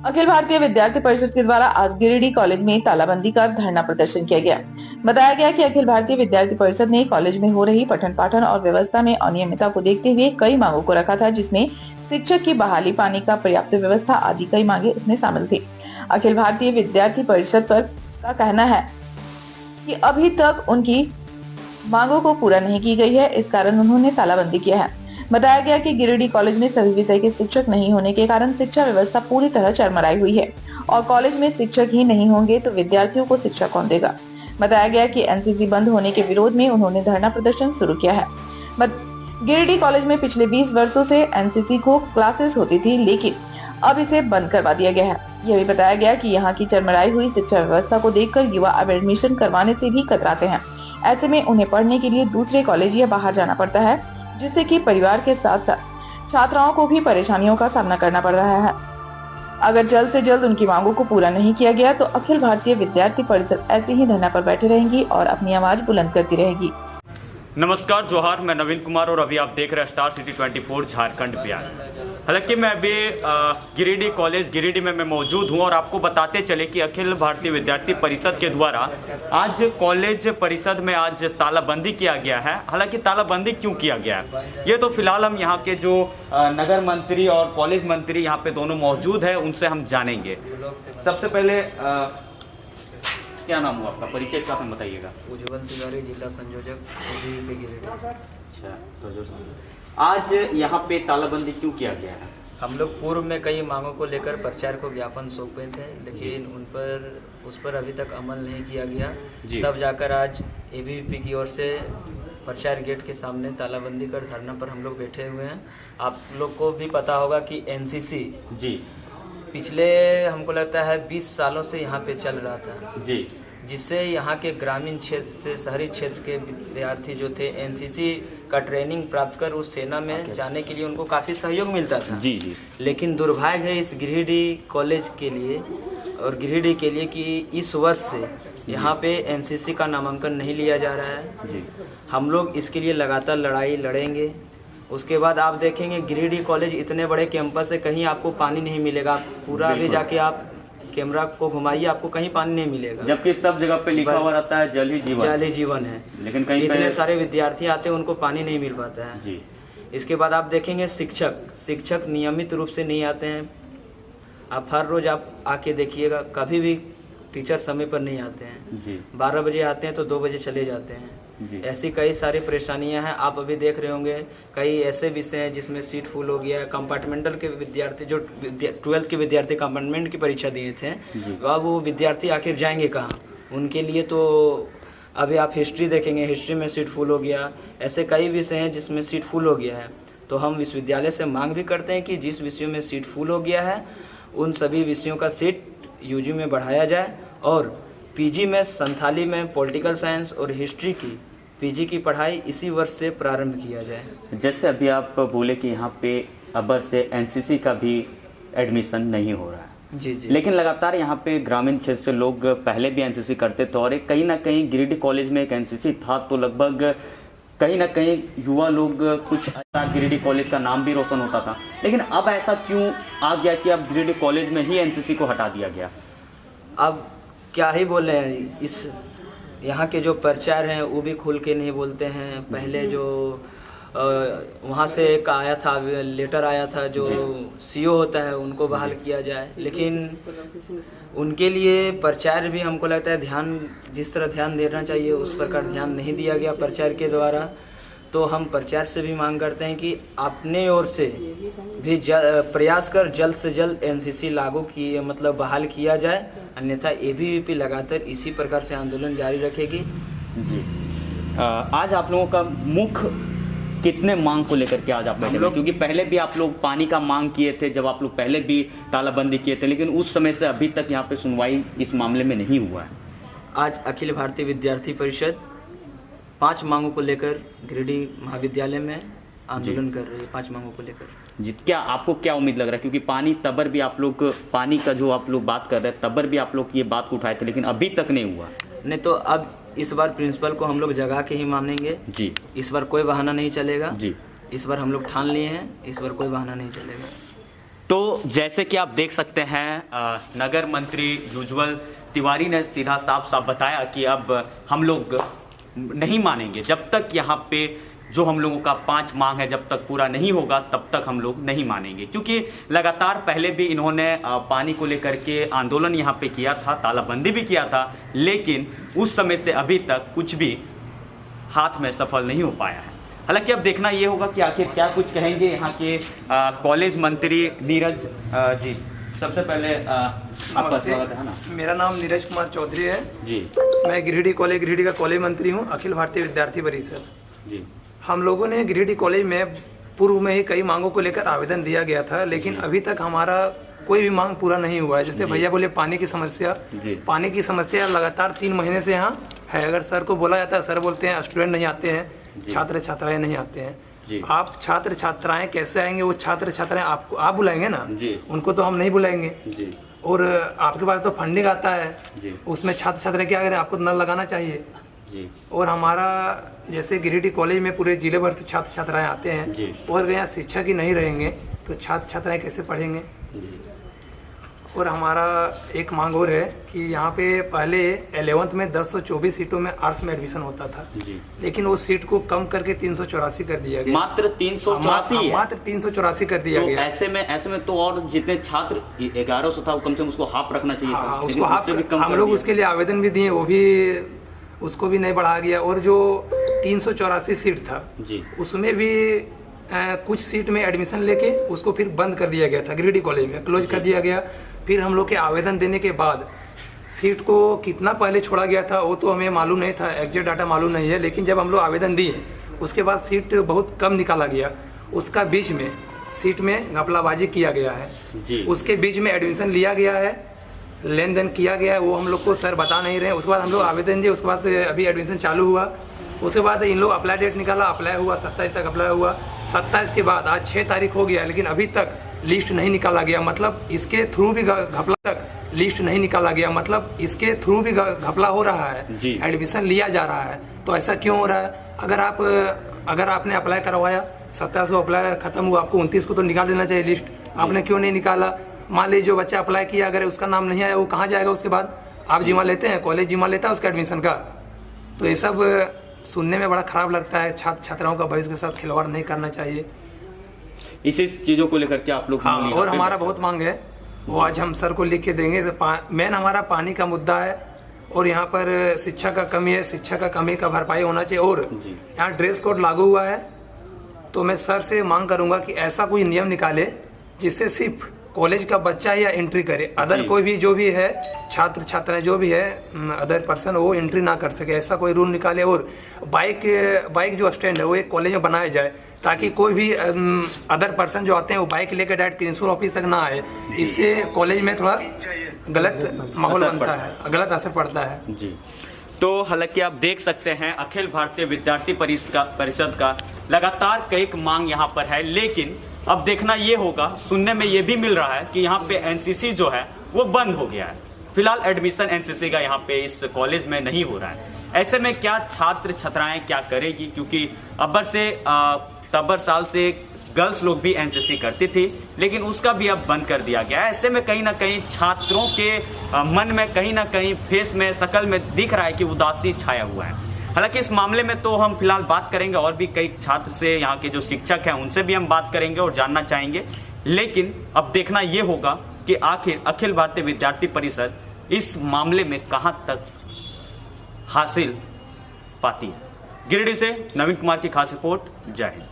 अखिल भारतीय विद्यार्थी परिषद के द्वारा आज गिरिडीह कॉलेज में तालाबंदी का धरना प्रदर्शन किया गया। बताया गया कि अखिल भारतीय विद्यार्थी परिषद ने कॉलेज में हो रही पठन पाठन और व्यवस्था में अनियमितता को देखते हुए कई मांगों को रखा था, जिसमें शिक्षक की बहाली, पानी का पर्याप्त व्यवस्था आदि कई मांगे उसमें शामिल थी। अखिल भारतीय विद्यार्थी परिषद का कहना है कि अभी तक उनकी मांगों को पूरा नहीं की गई है, इस कारण उन्होंने तालाबंदी किया है। बताया गया कि गिरिडीह कॉलेज में सभी विषय के शिक्षक नहीं होने के कारण शिक्षा व्यवस्था पूरी तरह चरमराई हुई है और कॉलेज में शिक्षक ही नहीं होंगे तो विद्यार्थियों को शिक्षा कौन देगा। बताया गया कि एनसीसी बंद होने के विरोध में उन्होंने धरना प्रदर्शन शुरू किया है। गिरिडीह कॉलेज में पिछले 20 वर्षों से एनसीसी को क्लासेस होती थी, लेकिन अब इसे बंद करवा दिया गया है। यह भी बताया गया कि यहाँ की चरमराई हुई शिक्षा व्यवस्था को देखकर युवा अब एडमिशन करवाने से भी कतराते हैं। ऐसे में उन्हें पढ़ने के लिए दूसरे कॉलेज या बाहर जाना पड़ता है, जिससे कि परिवार के साथ साथ छात्राओं को भी परेशानियों का सामना करना पड़ रहा है। अगर जल्द से जल्द उनकी मांगों को पूरा नहीं किया गया तो अखिल भारतीय विद्यार्थी परिषद ऐसे ही धरना पर बैठे रहेंगी और अपनी आवाज बुलंद करती रहेगी। नमस्कार, जोहार। मैं नवीन कुमार और अभी आप देख रहे हैं स्टार सिटी 24 झारखंड बिहार। हालांकि मैं अभी गिरिडीह कॉलेज गिरिडीह में मैं मौजूद हूं और आपको बताते चले कि अखिल भारतीय विद्यार्थी परिषद के द्वारा आज कॉलेज परिषद में आज तालाबंदी किया गया है। हालांकि तालाबंदी क्यों किया गया है ये तो फिलहाल हम यहाँ के जो नगर मंत्री और कॉलेज मंत्री यहाँ पे दोनों मौजूद हैं उनसे हम जानेंगे। सबसे पहले क्या नाम हुआ आपका, परिचय साथ में बताइएगा। उज्जवल तिवारी, जिला संयोजक गिरिडीह। अच्छा, तो आज यहाँ पे तालाबंदी क्यों किया गया है? हम लोग पूर्व में कई मांगों को लेकर प्रचार को ज्ञापन सौंपे थे, लेकिन उस पर अभी तक अमल नहीं किया गया। तब जाकर आज एबीवीपी की ओर से प्रचार गेट के सामने तालाबंदी कर धरना पर हम लोग बैठे हुए हैं। आप लोग को भी पता होगा कि एनसीसी पिछले हमको लगता है 20 सालों से यहाँ पे चल रहा था जी, जिससे यहाँ के ग्रामीण क्षेत्र से शहरी क्षेत्र के विद्यार्थी जो थे एनसीसी का ट्रेनिंग प्राप्त कर उस सेना में जाने के लिए उनको काफ़ी सहयोग मिलता था जी। लेकिन दुर्भाग्य है इस गिरिडीह कॉलेज के लिए और गिरिडीह के लिए कि इस वर्ष से यहाँ पे एनसीसी का नामांकन नहीं लिया जा रहा है जी। हम लोग इसके लिए लगातार लड़ाई लड़ेंगे। उसके बाद आप देखेंगे गिरिडीह कॉलेज इतने बड़े कैंपस है, कहीं आपको पानी नहीं मिलेगा। पूरा अभी जाके आप कैमरा को घुमाइए, आपको कहीं पानी नहीं मिलेगा, जबकि सब जगह पे लिखा हुआ रहता है जल ही जीवन है। लेकिन कहीं इतने सारे विद्यार्थी आते हैं, उनको पानी नहीं मिल पाता है जी। इसके बाद आप देखेंगे शिक्षक नियमित रूप से नहीं आते हैं। आप हर रोज आप आके देखिएगा, कभी भी टीचर समय पर नहीं आते हैं। 12 बजे आते हैं तो 2 बजे चले जाते हैं। ऐसी कई सारी परेशानियां हैं। आप अभी देख रहे होंगे कई ऐसे विषय हैं जिसमें सीट फुल हो गया है। कंपार्टमेंटल के विद्यार्थी जो 12th के विद्यार्थी कंपार्टमेंट की परीक्षा दिए थे, अब वो विद्यार्थी आखिर जाएंगे कहाँ? उनके लिए तो अभी आप हिस्ट्री देखेंगे, हिस्ट्री में सीट फुल हो गया। ऐसे कई विषय हैं जिसमें सीट फुल हो गया है। तो हम विश्वविद्यालय से मांग भी करते हैं कि जिस विषयों में सीट फुल हो गया है उन सभी विषयों का सीट यूजी में बढ़ाया जाए और पीजी में संथाली में पॉलिटिकल साइंस और हिस्ट्री की पीजी की पढ़ाई इसी वर्ष से प्रारंभ किया जाए। जैसे अभी आप बोले कि यहाँ पे अबर से एनसीसी का भी एडमिशन नहीं हो रहा है जी, लेकिन लगातार यहाँ पे ग्रामीण क्षेत्र से लोग पहले भी एनसीसी करते थे और कहीं ना कहीं गिरिडीह कॉलेज में एक एनसीसी था, तो लगभग कहीं ना कहीं युवा लोग कुछ गिरिडीह कॉलेज का नाम भी रोशन होता था। लेकिन अब ऐसा क्यों आ गया कि अब गिरिडीह कॉलेज में ही एनसीसी को हटा दिया गया? अब क्या ही बोले हैं, इस यहाँ के जो प्रचार हैं वो भी खुल के नहीं बोलते हैं। पहले जो वहाँ से एक आया था, लेटर आया था जो सीओ होता है उनको बहाल किया जाए, लेकिन उनके लिए प्रचार भी हमको लगता है जिस तरह ध्यान देना चाहिए उस प्रकार ध्यान नहीं दिया गया प्रचार के द्वारा। तो हम प्रचार से भी मांग करते हैं कि अपने ओर से भी प्रयास कर जल्द से जल्द एनसीसी लागू किए मतलब बहाल किया जाए, अन्यथा एबीवीपी लगातार इसी प्रकार से आंदोलन जारी रखेगी जी। आज आप लोगों का मुख्य कितने मांग को लेकर के आज आप बैठे? क्योंकि पहले भी आप लोग पानी का मांग किए थे, जब आप लोग पहले भी तालाबंदी किए थे, लेकिन उस समय से अभी तक यहाँ पे सुनवाई इस मामले में नहीं हुआ है। आज अखिल भारतीय विद्यार्थी परिषद 5 मांगों को लेकर गिरिडीह महाविद्यालय में आंदोलन कर रही है। 5 मांगों को लेकर जी। क्या आपको क्या उम्मीद लग रहा है? क्योंकि पानी तबर भी आप लोग पानी का जो आप लोग बात कर रहे हैं तबर भी आप लोग ये बात को उठाए थे, लेकिन अभी तक नहीं हुआ। नहीं तो अब इस बार प्रिंसिपल को हम लोग जगा के ही मानेंगे जी। इस बार कोई बहाना नहीं चलेगा जी। इस बार हम लोग ठान लिए हैं, इस बार कोई बहाना नहीं चलेगा। तो जैसे कि आप देख सकते हैं नगर मंत्री युजवल तिवारी ने सीधा साफ साफ बताया कि अब हम लोग नहीं मानेंगे जब तक यहाँ पे जो हम लोगों का 5 मांग है जब तक पूरा नहीं होगा तब तक हम लोग नहीं मानेंगे, क्योंकि लगातार पहले भी इन्होंने पानी को लेकर के आंदोलन यहाँ पे किया था, तालाबंदी भी किया था, लेकिन उस समय से अभी तक कुछ भी हाथ में सफल नहीं हो पाया है। हालांकि अब देखना ये होगा कि आखिर क्या कुछ कहेंगे यहाँ के कॉलेज मंत्री नीरज जी। सबसे पहले आपका स्वागत है ना। मेरा नाम नीरज कुमार चौधरी है जी। मैं गिरिडीह का कॉलेज मंत्री हूँ, अखिल भारतीय विद्यार्थी परिषद जी। हम लोगों ने गिरिडीह कॉलेज में पूर्व में ही कई मांगों को लेकर आवेदन दिया गया था, लेकिन अभी तक हमारा कोई भी मांग पूरा नहीं हुआ है। जैसे भैया बोले पानी की समस्या लगातार 3 महीने से यहाँ है। अगर सर को बोला जाता है, सर बोलते हैं स्टूडेंट नहीं आते हैं, छात्र छात्राएं नहीं आते हैं। आप छात्र छात्राएं कैसे आएंगे? वो छात्र छात्राएं आपको आप बुलाएंगे ना, उनको तो हम नहीं बुलाएंगे। और आपके पास तो फंडिंग आता है, उसमें छात्र छात्राएं क्या करें? आपको नल लगाना चाहिए। और हमारा जैसे गिरिडीह कॉलेज में पूरे जिले भर से छात्र छात्राएं आते हैं, और यहाँ शिक्षक ही नहीं रहेंगे तो छात्र छात्राएं कैसे पढ़ेंगे? और हमारा एक मांग और है कि यहाँ पे पहले 11th में 1024 सीटों में आर्ट्स में एडमिशन होता था, लेकिन वो सीट को कम करके 384 कर दिया गया। मात्र 384 मात्र 384 कर दिया गया। ऐसे में तो और जितने छात्र 1100 था कम से कम उसको हाफ रखना चाहिए था। उसको हाफ हम लोग उसके लिए आवेदन भी दिए, वो भी उसको भी नहीं बढ़ा गया। और जो 384 सीट था उसमें भी कुछ सीट में एडमिशन लेके उसको फिर बंद कर दिया गया था, गिरिडीह कॉलेज में क्लोज कर दिया गया। फिर हम लोग के आवेदन देने के बाद सीट को कितना पहले छोड़ा गया था वो तो हमें मालूम नहीं था, एग्जैक्ट डाटा मालूम नहीं है, लेकिन जब हम लोग आवेदन दिए उसके बाद सीट बहुत कम निकाला गया। उसका बीच में सीट में घपलाबाजी किया गया है, उसके बीच में एडमिशन लिया गया है, लेन देन किया गया है, वो हम लोग को सर बता नहीं रहे। उसके बाद हम लोग आवेदन दिए, उसके बाद अभी एडमिशन चालू हुआ। उसके बाद इन लोग अप्लाई डेट निकाला, अप्लाई हुआ 27 तक अप्लाई हुआ। 27 के बाद आज 6 तारीख हो गया, लेकिन अभी तक लिस्ट नहीं निकाला गया। मतलब इसके थ्रू भी घपला तक लिस्ट नहीं निकाला गया, मतलब इसके थ्रू भी घपला हो रहा है, एडमिशन लिया जा रहा है। तो ऐसा क्यों हो रहा है? अगर आपने अप्लाई करवाया, 27 को अप्लाई खत्म हुआ, आपको 29 को तो निकाल देना चाहिए लिस्ट। आपने क्यों नहीं निकाला? मान लीजिए जो बच्चा अप्लाई किया अगर उसका नाम नहीं आया, वो कहाँ जाएगा? उसके बाद आप जिम्मा लेते हैं, कॉलेज जिम्मा लेता है उसका एडमिशन का। तो ये सब सुनने में बड़ा खराब लगता है। छात्र छात्राओं का भविष्य के साथ खिलवाड़ नहीं करना चाहिए। इसी चीजों को लेकर के आप लोग और हमारा बहुत मांग है, वो आज हम सर को लिख के देंगे। मेन हमारा पानी का मुद्दा है, और यहाँ पर शिक्षा का कमी है, शिक्षा का कमी का भरपाई होना चाहिए। और यहाँ ड्रेस कोड लागू हुआ है, तो मैं सर से मांग करूँगा कि ऐसा कोई नियम निकाले जिससे सिर्फ कॉलेज का बच्चा या एंट्री करे, अदर कोई भी जो भी है छात्र छात्राएं जो भी है अदर पर्सन वो एंट्री ना कर सके। ऐसा कोई रूल निकाले। और बाइक जो स्टैंड है वो एक कॉलेज में बनाया जाए, ताकि कोई भी अदर पर्सन जो आते हैं वो बाइक लेकर डायरेक्ट प्रिंसिपल ऑफिस तक ना आए। इससे कॉलेज में थोड़ा गलत माहौल बनता है, गलत असर पड़ता है जी। तो हालांकि आप देख सकते हैं अखिल भारतीय विद्यार्थी परिषद का लगातार कई मांग यहाँ पर है, लेकिन अब देखना ये होगा, सुनने में ये भी मिल रहा है कि यहाँ पे एनसीसी जो है वो बंद हो गया है। फिलहाल एडमिशन एनसीसी का यहाँ पे इस कॉलेज में नहीं हो रहा है। ऐसे में क्या छात्र छात्राएं क्या करेगी, क्योंकि तब्बर साल से गर्ल्स लोग भी एनसीसी करती थी, लेकिन उसका भी अब बंद कर दिया गया है। ऐसे में कहीं ना कहीं छात्रों के मन में कहीं ना कहीं फेस में शकल में दिख रहा है कि उदासी छाया हुआ है। हालांकि इस मामले में तो हम फिलहाल बात करेंगे, और भी कई छात्र से यहाँ के जो शिक्षक हैं उनसे भी हम बात करेंगे और जानना चाहेंगे। लेकिन अब देखना ये होगा कि आखिर अखिल भारतीय विद्यार्थी परिषद इस मामले में कहाँ तक हासिल पाती है। गिरिडीह से नवीन कुमार की खास रिपोर्ट। जय हिंद।